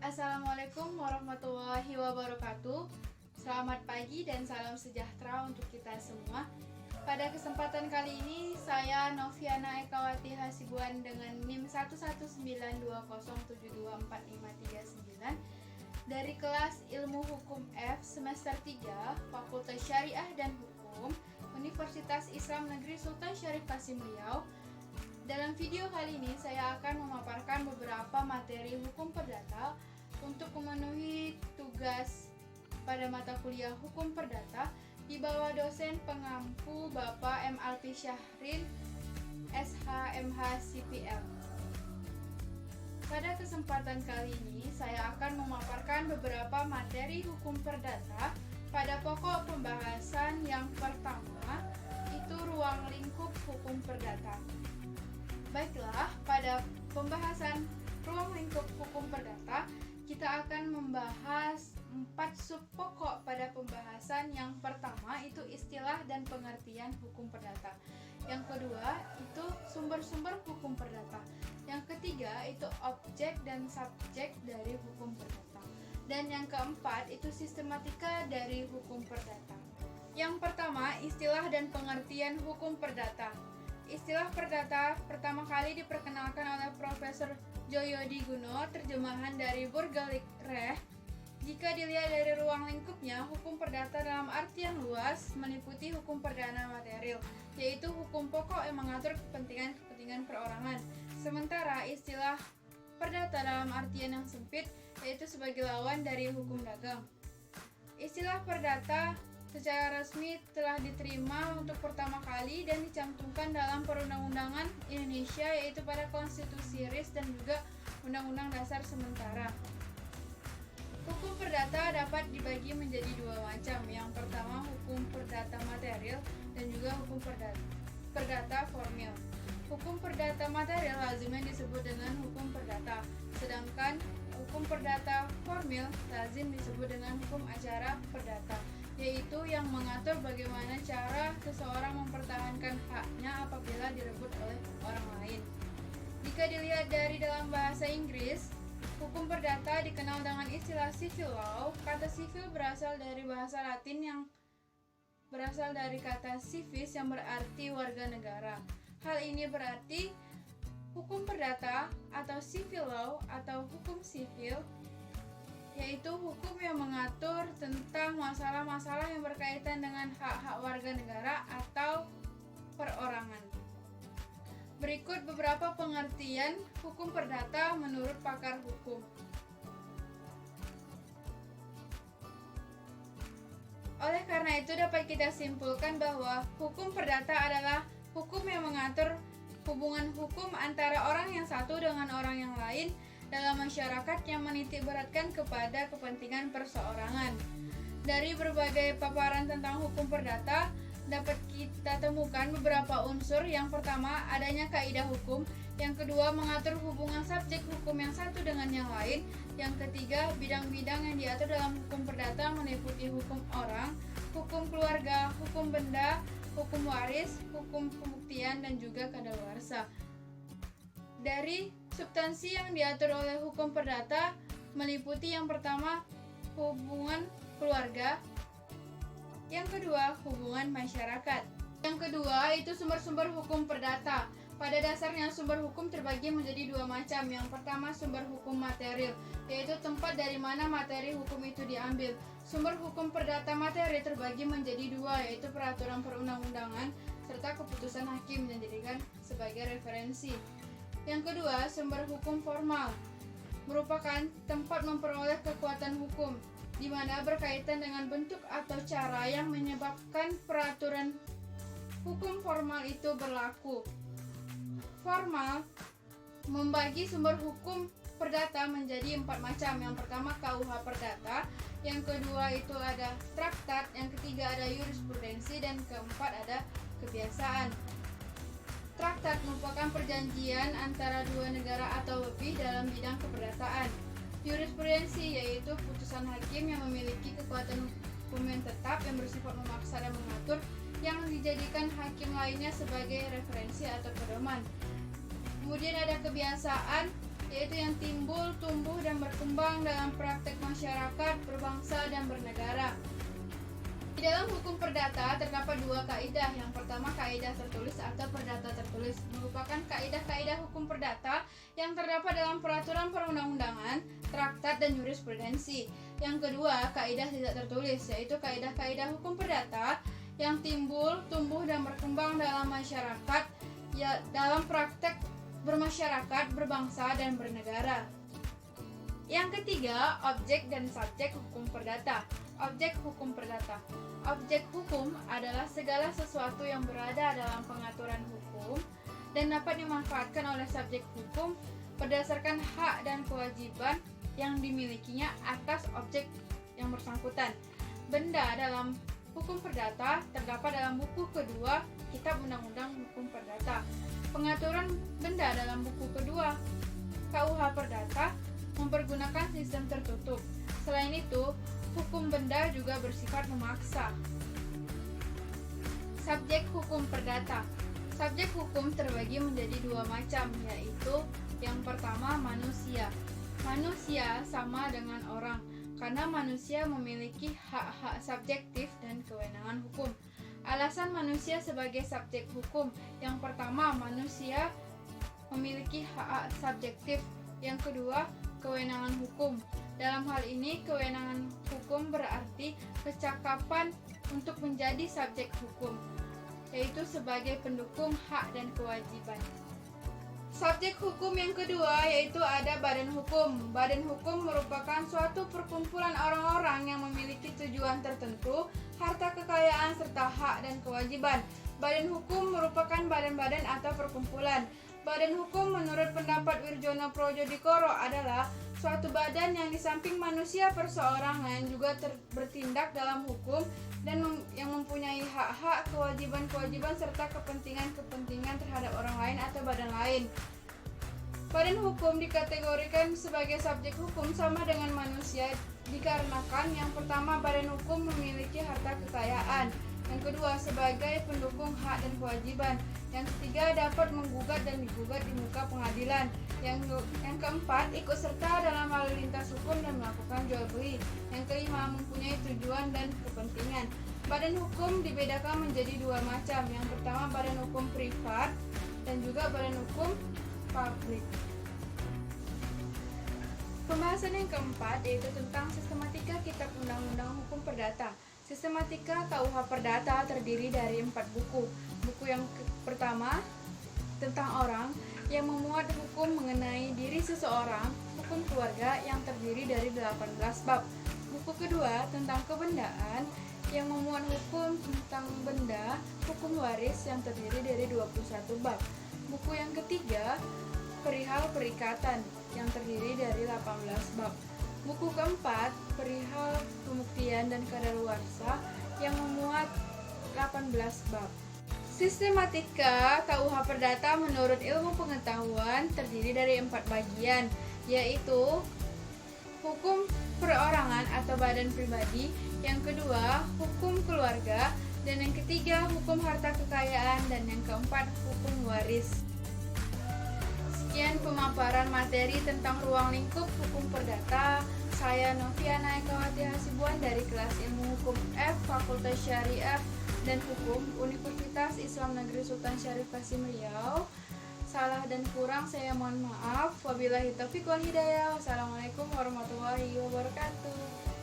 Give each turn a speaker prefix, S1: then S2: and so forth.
S1: Assalamualaikum warahmatullahi wabarakatuh. Selamat pagi dan salam sejahtera untuk kita semua. Pada kesempatan kali ini, saya Noviana Ekawati Hasibuan dengan NIM 11920724539 dari kelas Ilmu Hukum F semester 3 Fakultas Syariah dan Hukum Universitas Islam Negeri Sultan Syarif Kasim Riau. Dalam video kali ini, saya akan memaparkan beberapa materi hukum perdata untuk memenuhi tugas pada mata kuliah Hukum Perdata di bawah dosen pengampu Bapak M. Alfi Syahrin, SH.MH CPL. Pada kesempatan kali ini, saya akan memaparkan beberapa materi hukum perdata pada pokok pembahasan yang pertama, itu ruang lingkup hukum perdata. Baiklah, pada pembahasan ruang lingkup hukum perdata, kita akan membahas 4 sub pokok pada pembahasan. Yang pertama itu istilah dan pengertian hukum perdata. Yang kedua itu sumber-sumber hukum perdata. Yang ketiga itu objek dan subjek dari hukum perdata. Dan yang keempat itu sistematika dari hukum perdata. Yang pertama, istilah dan pengertian hukum perdata. Istilah perdata pertama kali diperkenalkan oleh Profesor Joyodiguna, terjemahan dari Burgerlich Recht. Jika dilihat dari ruang lingkupnya, hukum perdata dalam artian luas meliputi hukum perdana material, yaitu hukum pokok yang mengatur kepentingan perorangan. Sementara istilah perdata dalam artian yang sempit, yaitu sebagai lawan dari hukum dagang. Istilah perdata secara resmi telah diterima untuk pertama kali dan dicantumkan dalam perundang-undangan Indonesia, yaitu pada Konstitusi RIS dan juga Undang-Undang Dasar sementara. Hukum perdata dapat dibagi menjadi dua macam. Yang pertama hukum perdata material dan juga hukum perdata formil. Hukum perdata material lazimnya disebut dengan hukum perdata, sedangkan hukum perdata formil lazim disebut dengan hukum acara perdata, yaitu yang mengatur bagaimana cara seseorang mempertahankan haknya apabila direbut oleh orang lain. Jika dilihat dari dalam bahasa Inggris, hukum perdata dikenal dengan istilah civil law. Kata civil berasal dari bahasa Latin yang berasal dari kata civis yang berarti warga negara. Hal ini berarti hukum perdata atau civil law atau hukum sipil yaitu hukum yang mengatur tentang masalah-masalah yang berkaitan dengan hak-hak warga negara atau perorangan. Berikut beberapa pengertian hukum perdata menurut pakar hukum. Oleh karena itu dapat kita simpulkan bahwa hukum perdata adalah hukum yang mengatur hubungan hukum antara orang yang satu dengan orang yang lain dalam masyarakat yang menitik beratkan kepada kepentingan perseorangan. Dari berbagai paparan tentang hukum perdata, dapat kita temukan beberapa unsur. Yang pertama, adanya kaidah hukum. Yang kedua, mengatur hubungan subjek hukum yang satu dengan yang lain. Yang ketiga, bidang-bidang yang diatur dalam hukum perdata meliputi hukum orang, hukum keluarga, hukum benda, hukum waris, hukum pembuktian, dan juga kadaluarsa. Dari substansi yang diatur oleh hukum perdata meliputi yang pertama, hubungan keluarga. Yang kedua, hubungan masyarakat. Yang kedua, itu sumber-sumber hukum perdata. Pada dasarnya sumber hukum terbagi menjadi dua macam. Yang pertama, sumber hukum material, yaitu tempat dari mana materi hukum itu diambil. Sumber hukum perdata materi terbagi menjadi dua, yaitu peraturan perundang-undangan serta keputusan hakim yang dijadikan sebagai referensi. Yang kedua, sumber hukum formal, merupakan tempat memperoleh kekuatan hukum, di mana berkaitan dengan bentuk atau cara yang menyebabkan peraturan hukum formal itu berlaku. Formal membagi sumber hukum perdata menjadi 4 macam. Yang pertama, KUH perdata. Yang kedua itu ada traktat. Yang ketiga ada jurisprudensi. Dan keempat ada kebiasaan. Traktat merupakan perjanjian antara dua negara atau lebih dalam bidang keperdataan. Jurisprudensi yaitu putusan hakim yang memiliki kekuatan hukum yang tetap, yang bersifat memaksa dan mengatur, yang dijadikan hakim lainnya sebagai referensi atau pedoman. Kemudian ada kebiasaan yaitu yang timbul, tumbuh, dan berkembang dalam praktek masyarakat, berbangsa, dan bernegara. Di dalam hukum perdata terdapat dua kaidah. Yang pertama, kaidah tertulis atau perdata tertulis, merupakan kaidah-kaidah hukum perdata yang terdapat dalam peraturan perundang-undangan, traktat, dan jurisprudensi. Yang kedua, kaidah tidak tertulis, yaitu kaidah-kaidah hukum perdata yang timbul, tumbuh, dan berkembang dalam masyarakat, ya, dalam praktek bermasyarakat, berbangsa, dan bernegara. Yang ketiga, objek dan subjek hukum perdata. Objek hukum perdata. Objek hukum adalah segala sesuatu yang berada dalam pengaturan hukum dan dapat dimanfaatkan oleh subjek hukum berdasarkan hak dan kewajiban yang dimilikinya atas objek yang bersangkutan. Benda dalam hukum perdata terdapat dalam buku kedua Kitab Undang-Undang Hukum Perdata. Pengaturan benda dalam buku kedua KUH Perdata mempergunakan sistem tertutup. Selain itu, hukum benda juga bersifat memaksa. Subjek hukum perdata. Subjek hukum terbagi menjadi dua macam, yaitu yang pertama, manusia. Manusia sama dengan orang, karena manusia memiliki hak-hak subjektif dan kewenangan hukum. Alasan manusia sebagai subjek hukum: yang pertama, manusia memiliki hak subjektif. Yang kedua, kewenangan hukum. Dalam hal ini, kewenangan hukum berarti kecakapan untuk menjadi subjek hukum, yaitu sebagai pendukung hak dan kewajiban. Subjek hukum yang kedua yaitu ada badan hukum. Badan hukum merupakan suatu perkumpulan orang-orang yang memiliki tujuan tertentu, harta kekayaan, serta hak dan kewajiban. Badan hukum merupakan badan-badan atau perkumpulan. Badan hukum menurut pendapat Wirjono Projodikoro adalah suatu badan yang di samping manusia perseorangan juga bertindak dalam hukum dan yang mempunyai hak-hak, kewajiban-kewajiban, serta kepentingan-kepentingan terhadap orang lain atau badan lain. Badan hukum dikategorikan sebagai subjek hukum sama dengan manusia dikarenakan yang pertama, badan hukum memiliki harta kekayaan. Yang kedua, sebagai pendukung hak dan kewajiban. Yang ketiga, dapat menggugat dan digugat di muka pengadilan. Yang keempat, ikut serta dalam lalu lintas hukum dan melakukan jual beli. Yang kelima, mempunyai tujuan dan kepentingan. Badan hukum dibedakan menjadi dua macam. Yang pertama, badan hukum privat dan juga badan hukum publik. Pembahasan yang keempat yaitu tentang sistematika Kitab Undang-Undang Hukum Perdata. Sistematika KUH Perdata terdiri dari 4 buku. Buku yang pertama tentang orang yang memuat hukum mengenai diri seseorang, hukum keluarga yang terdiri dari 18 bab. Buku kedua tentang kebendaan yang memuat hukum tentang benda, hukum waris yang terdiri dari 21 bab. Buku yang ketiga perihal perikatan yang terdiri dari 18 bab. Buku keempat perihal pembuktian dan kadaluarsa yang memuat 18 bab. Sistematika KUH Perdata menurut ilmu pengetahuan terdiri dari 4 bagian, yaitu hukum perorangan atau badan pribadi, yang kedua hukum keluarga, dan yang ketiga hukum harta kekayaan, dan yang keempat hukum waris. Sekian pemaparan materi tentang ruang lingkup hukum perdata. Saya Noviana Ekawati Hasibuan dari kelas Ilmu Hukum F, Fakultas Syariah dan Hukum, Universitas Islam Negeri Sultan Syarif Qasim Riau. Salah dan kurang saya mohon maaf. Wabillahi taufiq wal hidayah. Wassalamualaikum warahmatullahi wabarakatuh.